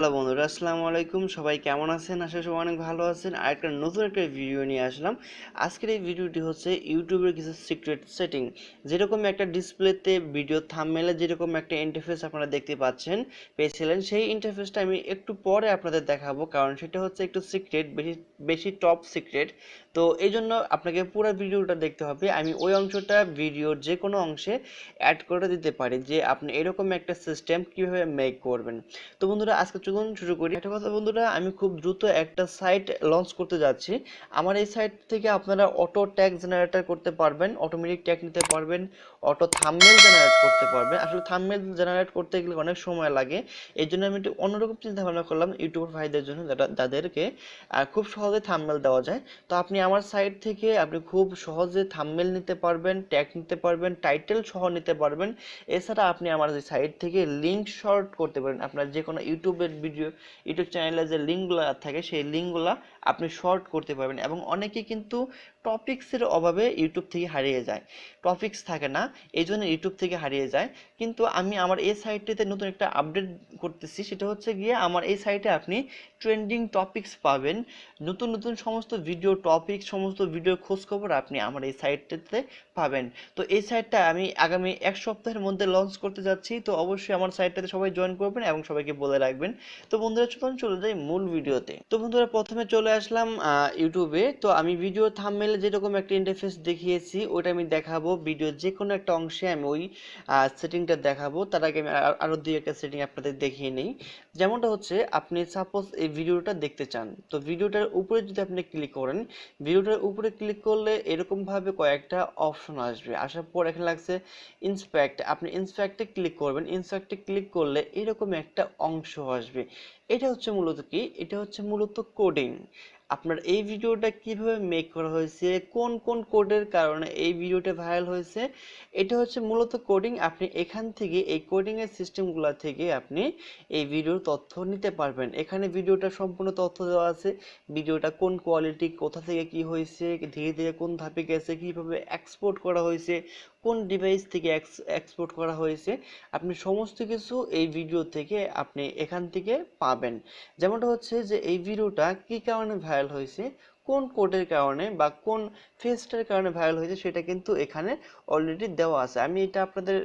Hello বন্ধুরা, আসসালামু আলাইকুম। সবাই কেমন আছেন? আশা করি সবাই অনেক ভালো আছেন। আর একটা নতুন একটা ভিডিও নিয়ে আসলাম। আজকের এই ভিডিওটি হচ্ছে ইউটিউবের কিছু সিক্রেট সেটিং। যেরকম একটা ডিসপ্লেতে ভিডিও থাম্বনেলে যেরকম একটা ইন্টারফেস আপনারা দেখতে পেয়েছিলেন, সেই ইন্টারফেসটা আমি একটু পরে আপনাদের দেখাবো, কারণ সেটা হচ্ছে একটু সিক্রেট, বেশি বেশি টপ সিক্রেট। তো এই জন্য আপনাকে পুরো ভিডিওটা দেখতে হবে। আমি ওই অংশটা ভিডিওর যে কোনো অংশে অ্যাড করে দিতে পারি যে আপনি এরকম একটা সিস্টেম কিভাবে মেক করবেন। তো বন্ধুরা, আজকে চলুন শুরু করি। একটা কথা বন্ধুরা, আমি খুব দ্রুত একটা সাইট লঞ্চ করতে যাচ্ছি। আমার এই সাইট থেকে আপনারা অটো ট্যাগ জেনারেটর করতে পারবেন, অটোমেটিক ট্যাগ নিতে পারবেন, অটো থাম্বনেল জেনারেট করতে পারবেন। আসলে থাম্বনেল জেনারেট করতে গেলে অনেক সময় লাগে। এই জন্য আমি একটু অন্যরকম চিন্তা ভাবনা করলাম ইউটিউবার ভাইদের জন্য, যাদেরকে খুব সহজে থাম্বনেল দেওয়া যায়। তো আপনি আমার সাইট থেকে আপনি খুব সহজে থাম্বনেল নিতে পারবেন, ট্যাগ নিতে পারবেন, টাইটেল সহ নিতে পারবেন। এছাড়া আপনি আমার এই সাইট থেকে লিঙ্ক শর্ট করতে পারেন। আপনার যে কোনো ইউটিউব চ্যানেলে যে লিঙ্কগুলো থাকে, সেই লিঙ্কগুলো আপনি শর্ট করতে পারবেন। এবং অনেকে কিন্তু টপিক্সের অভাবে ইউটিউব থেকে হারিয়ে যায়, টপিক্স থাকে না, এই জন্য ইউটিউব থেকে হারিয়ে যায়। কিন্তু আমি আমার এই সাইটটিতে নতুন একটা আপডেট করতেছি, সেটা হচ্ছে গিয়ে আমার এই সাইটে আপনি ট্রেন্ডিং টপিক্স পাবেন। নতুন নতুন সমস্ত ভিডিও টপিক, সমস্ত ভিডিও খোঁজখবর আপনি আমার এই সাইটটিতে পাবেন। তো এই সাইটটা আমি আগামী এক সপ্তাহের মধ্যে লঞ্চ করতে যাচ্ছি। তো অবশ্যই আমার সাইটটাতে সবাই জয়েন করবেন এবং সবাইকে বলে রাখবেন। তো বন্ধুরা, চলুন চলে যাই মূল ভিডিওতে। তো বন্ধুরা, প্রথমে চলে আসলাম ইউটিউবে। তো আমি ভিডিও থাম্বনেলে যেরকম একটা ইন্টারফেস দেখিয়েছি, ওটা আমি দেখাবো ভিডিওর যে কোনো একটা অংশে। আমি ওই সেটিংটা দেখাবো। তার আগে আমি আরো দুই একটা সেটিং আপনাদের দেখিয়ে নিই। যেমনটা হচ্ছে, আপনি সাপোজ এই ভিডিওটা দেখতে চান, তো ভিডিওটার উপরে যদি আপনি ক্লিক করেন, ভিডিওটার উপরে ক্লিক করলে এরকম ভাবে কয়েকটা অপশন আসবে। আসার পর এখানে লাগছে ইন্সপেক্ট, আপনি ইন্সপেক্টে ক্লিক করবেন। ইন্সপেক্টে ক্লিক করলে এরকম একটা অংশ আসবে। এটা হচ্ছে মূলত কি, এটা হচ্ছে মূলত কোডিং। আপনার এই ভিডিওটা কিভাবে মেক করা হয়েছে, কোন কোন কোডের কারণে এই ভিডিওটা ভাইরাল হয়েছে, এটা হচ্ছে মূলত কোডিং। আপনি এখান থেকে এই কোডিং এর সিস্টেমগুলো থেকে আপনি এই ভিডিওর তথ্য নিতে পারবেন। এখানে ভিডিওটা সম্পূর্ণ তথ্য দেওয়া আছে। ভিডিওটা কোন কোয়ালিটি, কোথা থেকে কি হয়েছে, ধীরে ধীরে কোন ধাপে গেছে, কিভাবে এক্সপোর্ট করা হয়েছে, কোন ডিভাইস থেকে এক্সপোর্ট করা হয়েছে, আপনি সমস্ত কিছু এই ভিডিও থেকে আপনি এখান থেকে পাবেন। যেমনটা হচ্ছে যে এই ভিডিওটা কি কারণে ভাইরাল হয়েছে, কোন কোডের কারণে বা কোন ফেসটার কারণে ভাইরাল হয়েছে, সেটা কিন্তু এখানে অলরেডি দেওয়া আছে। আমি এটা আপনাদের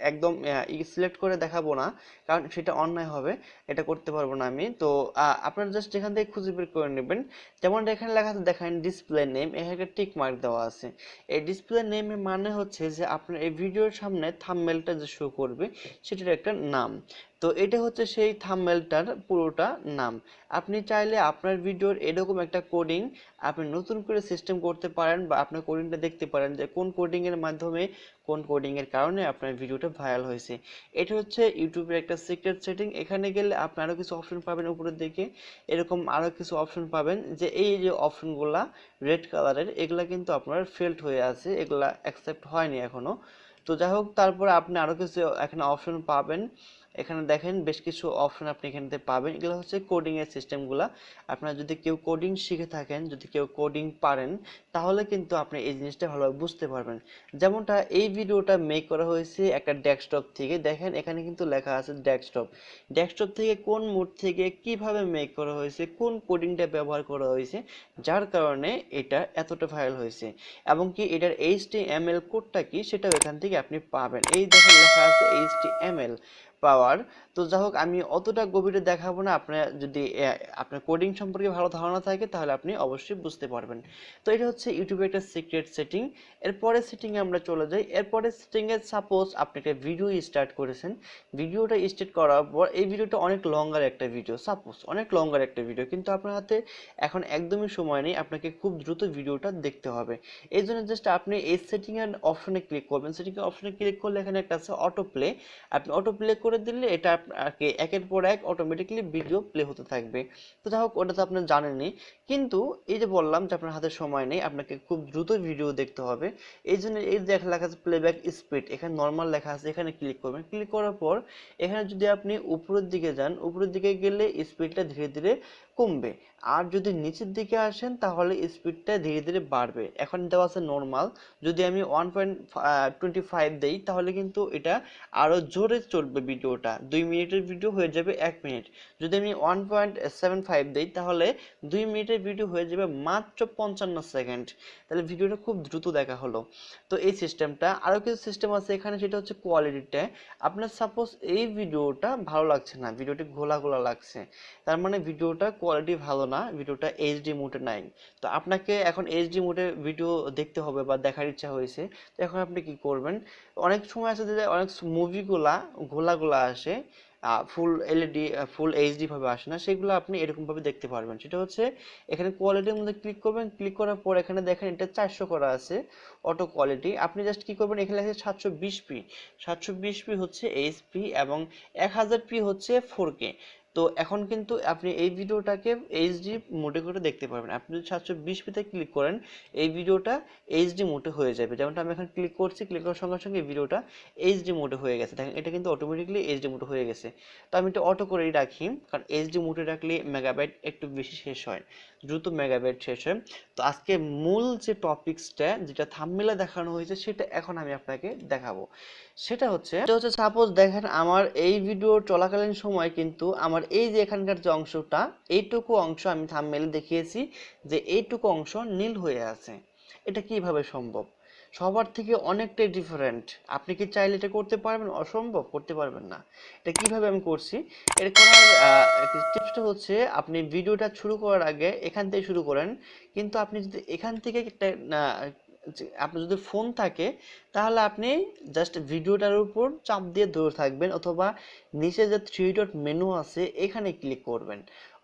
একদম সিলেক্ট করে দেখাবো না, কারণ সেটা অন্যায় হবে, এটা করতে পারবো না আমি। তো আপনারা জাস্ট এখান থেকে খুঁজে বের করে নেবেন। যেমনটা এখানে লেখা আছে দেখেন, ডিসপ্লে নেম, এখানে একটা টিক মার্ক দেওয়া আছে। এই ডিসপ্লে নেমের মানে হচ্ছে যে আপনার এই ভিডিওর সামনে থাম্বনেলটা যে শো করবে, সেটার একটা নাম। তো এটা হচ্ছে সেই থাম্বনেলটার পুরোটা নাম। আপনি চাইলে আপনার ভিডিওর এরকম একটা কোডিং আপনি নতুন করে সিস্টেম করতে পারেন, বা আপনার কোডিংটা দেখতে পারেন যে কোন কোডিং এর মাধ্যমে, কোন কোডিং এর কারণে আপনার ভিডিওটা ভাইরাল হয়েছে। এটা হচ্ছে ইউটিউবের একটা সিক্রেট সেটিং। এখানে গেলে আপনি আরো কিছু অপশন পাবেন উপরের দিকে, এরকম আরো কিছু অপশন পাবেন, যে এই যে অপশনগুলা রেড কালারের, এগুলা কিন্তু আপনার ফেল্ড হয়ে আছে, এগুলা অ্যাকসেপ্ট হয়নি এখনো। তো যাই হোক, তারপরে আপনি আরো কিছু এখানে অপশন পাবেন। এখানে দেখেন বেশ কিছু অপশন আপনি এখানে পাবেন। এগুলো হচ্ছে কোডিং এর সিস্টেমগুলা। আপনারা যদি কেউ কোডিং শিখে থাকেন, যদি কেউ কোডিং পারেন, তাহলে কিন্তু আপনি এই জিনিসটা ভালোভাবে বুঝতে পারবেন। যেমনটা এই ভিডিওটা মেক করা হয়েছে একটা ডেস্কটপ থেকে। দেখেন এখানে কিন্তু লেখা আছে ডেস্কটপ। ডেস্কটপ থেকে কোন মোড থেকে কিভাবে মেক করা হয়েছে, কোন কোডিংটা ব্যবহার করা হয়েছে, যার কারণে এটা এতটা ভাইরাল হয়েছে। এবং কি এটার HTML কোডটা কি, সেটাও এখান থেকে আপনি পাবেন। এই দেখেন লেখা আছে HTML পাওয়ার। তো যাই হোক, আমি অতটা গভীরে দেখাবো না। আপনার যদি আপনার কোডিং সম্পর্কে ভালো ধারণা থাকে, তাহলে আপনি অবশ্যই বুঝতে পারবেন। তো এটা হচ্ছে ইউটিউবে একটা সিক্রেট সেটিং। এরপরে সেটিং এ আমরা চলে যাই। এরপরে সেটিং এ সাপোজ আপনি একটা ভিডিও স্টার্ট করেছেন, ভিডিওটা স্টার্ট করার পর এই ভিডিওটা অনেক লঙ্গার একটা ভিডিও, সাপোজ অনেক লঙ্গার একটা ভিডিও, কিন্তু আপনার হাতে এখন একদমই সময় নেই, আপনাকে খুব দ্রুত ভিডিওটা দেখতে হবে। এই জন্য জাস্ট আপনি এই সেটিং এর অপশনে ক্লিক করবেন। সেটিং এর অপশনে ক্লিক করলে এখানে একটা আছে অটো প্লে। আপনি অটো প্লে করে দিলে এটা আপনাকে একের পর এক অটোমেটিক্যালি ভিডিও প্লে হতে থাকবে। তো যাই হোক, ওটা তো আপনি জানেনই। কিন্তু এই যে বললাম যে আপনার হাতে সময় নেই, আপনাকে খুব দ্রুত ভিডিও দেখতে হবে, এই জন্য এই যে লেখা আছে প্লেব্যাক স্পিড, এখানে নর্মাল লেখা আছে, এখানে ক্লিক করবেন। ক্লিক করার পর এখানে যদি আপনি উপরের দিকে যান, উপরের দিকে গেলে স্পিডটা ধীরে ধীরে কমবে। আর যদি নিচের দিকে আসেন, তাহলে স্পিডটা ধীরে ধীরে বাড়বে। এখন দেওয়া আছে নর্মাল, যদি আমি 1.25 দেই, তাহলে কিন্তু এটা আরো জোরে চলবে ভিডিওটা 2 মিনিটের ভিডিও হয়ে যাবে 1 মিনিট। যদি আমি 1.75 দিই তাহলে 2 মিনিটের ভিডিও হয়ে যাবে মাত্র 55 সেকেন্ড। তাহলে ভিডিওটা খুব দ্রুত দেখা হলো। তো এই সিস্টেমটা, আরও কিছু সিস্টেম আছে এখানে, সেটা হচ্ছে কোয়ালিটিটা। আপনার সাপোজ এই ভিডিওটা ভালো লাগছে না, ভিডিওটি ঘোলা ঘোলা লাগছে, তার মানে ভিডিওটা কোয়ালিটি ভালো না, ভিডিওটা এইচডি মোডে নাই। তো আপনাকে এখন এইচডি মোডে ভিডিও দেখতে হবে বা দেখার ইচ্ছা হয়েছে, তো এখন আপনি কি করবেন, অনেক সময় আছে যে অনেক মুভিগুলা ঘোলা ঘোলা আসে, ফুল এলইডি ফুল এইচডি ভাবে আসে না, সেগুলো আপনি এরকম ভাবে দেখতে পারবেন। সেটা হচ্ছে এখানে কোয়ালিটির মধ্যে ক্লিক করবেন, ক্লিক করার পর এখানে দেখেন এটা 400 করা আছে অটো কোয়ালিটি। আপনি জাস্ট কি করবেন, এখানে আছে 720p, 720p হচ্ছে এইচপি এবং 1000p হচ্ছে 4K। তো এখন কিন্তু আপনি এই ভিডিওটাকে এইচডি মোডে করে দেখতে পারবেন। আপনি যদি 720p ক্লিক করেন, এই ভিডিওটা এইচডি মোডে হয়ে যাবে। যেমনটা আমি এখন ক্লিক করছি, ক্লিক করার সঙ্গে সঙ্গে এই ভিডিওটা এইচডি মোডে হয়ে গেছে। দেখেন এটা কিন্তু অটোমেটিকলি এইচডি মোডে হয়ে গেছে। তো আমি এটা অটো করেই রাখি, কারণ এইচডি মোডে রাখলে মেগাবাইট একটু বেশি শেষ হয়, দ্রুত মেগাবাইট শেষ হয়। তো আজকে মূল যে টপিকসটা, যেটা থাম্বনেইলে দেখানো হয়েছে, সেটা এখন আমি আপনাকে দেখাবো। সেটা হচ্ছে সাপোজ দেখেন আমার এই ভিডিও চলাকালীন সময় কিন্তু আমার এই যে এখানকার যে অংশটা, এইটুকু অংশ আমি থাম্বনেইলে দেখিয়েছি যে এইটুকু অংশ নীল হয়ে আছে। এটা কিভাবে সম্ভব? সবার থেকে অনেকটাই ডিফারেন্ট। আপনি কি চাইলে এটা করতে পারবেন? অসম্ভব, করতে পারবেন না। এটা কিভাবে আমি করছি, এটা করার টিপসটা হচ্ছে, আপনি ভিডিওটা শুরু করার আগে এখান থেকে শুরু করেন, কিন্তু আপনি যদি এখান থেকে একটা আপনার যদি ফোন থাকে তাহলে আপনি জাস্ট ভিডিওটার উপর চাপ দিয়ে ধরে থাকবেন, অথবা নিচে যে থ্রি ডট মেনু আছে এখানে ক্লিক করবেন।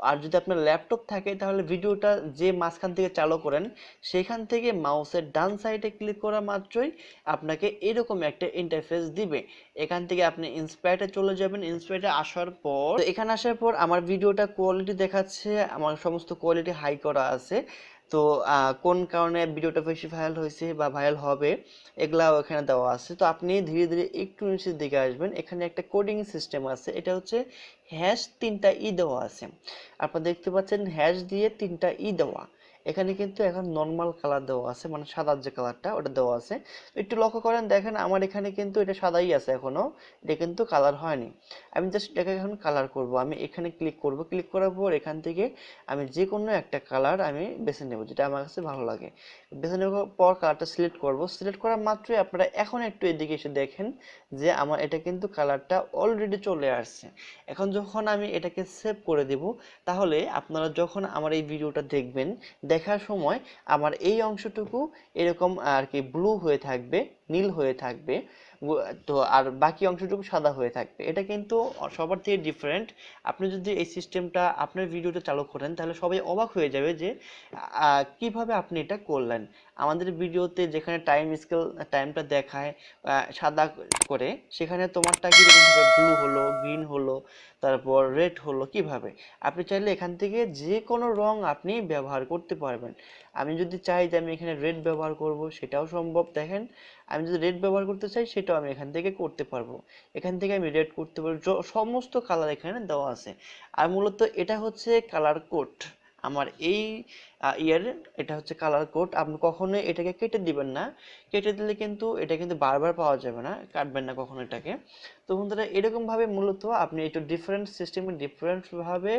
আর যদি আপনার ল্যাপটপ থাকে তাহলে ভিডিওটা যে মাঝখান থেকে চালু করেন, সেখান থেকে মাউসের ডান সাইডে ক্লিক করা মাত্রই আপনাকে এরকম একটা ইন্টারফেস দিবে। এখান থেকে আপনি ইন্সপায়ারে চলে যাবেন। ইন্সপায়ারে আসার পর, এখানে আসার পর আমার ভিডিওটা কোয়ালিটি দেখাচ্ছে, আমার সমস্ত কোয়ালিটি হাই করা আছে। তো কোন কারণে ভিডিওটা বেশি ভাইরাল হয়েছে বা ভাইরাল হবে, এগুলাও এখানে দেওয়া আছে। তো আপনি ধীরে ধীরে একটু নিচের দিকে আসবেন, এখানে একটা কোডিং সিস্টেম আছে, এটা হচ্ছে হ্যাশ 3টা দেওয়া আছে। আপনারা দেখতে পাচ্ছেন হ্যাশ দিয়ে 3টা দেওয়া। এখানে কিন্তু এখন নর্মাল কালার দেওয়া আছে, মানে সাদার যে কালারটা ওটা দেওয়া আছে। একটু লক্ষ্য করেন, দেখেন আমার এখানে কিন্তু এটা সাদাই আছে এখনো, এটা কিন্তু কালার হয়নি। আমি জাস্ট এটাকে এখন কালার করব। আমি এখানে ক্লিক করব, ক্লিক করার পর এখান থেকে আমি যে কোনো একটা কালার আমি বেছে নেব যেটা আমার কাছে ভালো লাগে। বেছে নেওয়ার পর কালারটা সিলেক্ট করব। সিলেক্ট করা মাত্রই আপনারা এখন একটু এদিকে এসে দেখেন যে আমার এটা কিন্তু কালারটা অলরেডি চলে আসছে। এখন যখন আমি এটাকে সেভ করে দেব, তাহলে আপনারা যখন আমার এই ভিডিওটা দেখবেন, দেখার সময় আমার এই অংশটুকু এরকম আর কি ব্লু হয়ে থাকবে, নীল হয়ে থাকবে। তো আর বাকি অংশটুকু সাদা হয়ে থাকবে। এটা কিন্তু সবার থেকে ডিফারেন্ট। আপনি যদি এই সিস্টেমটা আপনার ভিডিওতে চালু করেন তাহলে সবাই অবাক হয়ে যাবে যে কিভাবে আপনি এটা করলেন। আমাদের ভিডিওতে যেখানে টাইম স্কেল টাইমটা দেখায় সাদা করে, সেখানে তোমারটা কিরকম ভাবে ব্লু হলো, গ্রিন হলো, তারপর রেড হলো, কিভাবে? আপনি চাইলে এখান থেকে যে কোনো রং আপনি ব্যবহার করতে পারবেন। আমি যদি চাই যে আমি এখানে রেড ব্যবহার করব, সেটাও সম্ভব। দেখেন আমি যদি রেড ব্যবহার করতে চাই, সেটাও আমি এখান থেকে করতে পারবো। এখান থেকে আমি রেড করতে পারবো, সমস্ত কালার এখানে দেওয়া আছে। আর মূলত এটা হচ্ছে কালার কোড আমার এই ইয়ার, এটা হচ্ছে কালার কোড। আপনি কখনোই এটাকে কেটে দিবেন না, কেটে দিলে কিন্তু এটা কিন্তু বারবার পাওয়া যাবে না, কাটবেন না কখনো এটাকে। তো বন্ধুরা এরকম ভাবে মূলত আপনি একটু ডিফারেন্ট সিস্টেমে ডিফারেন্ট ভাবে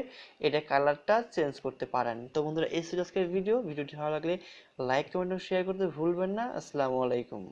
এটা কালারটা চেঞ্জ করতে পারেন। তো বন্ধুরা এই ছিল আজকের ভিডিওটি ভালো লাগলে লাইক কমেন্ট ও শেয়ার করতে ভুলবেন না। আসসালামু আলাইকুম।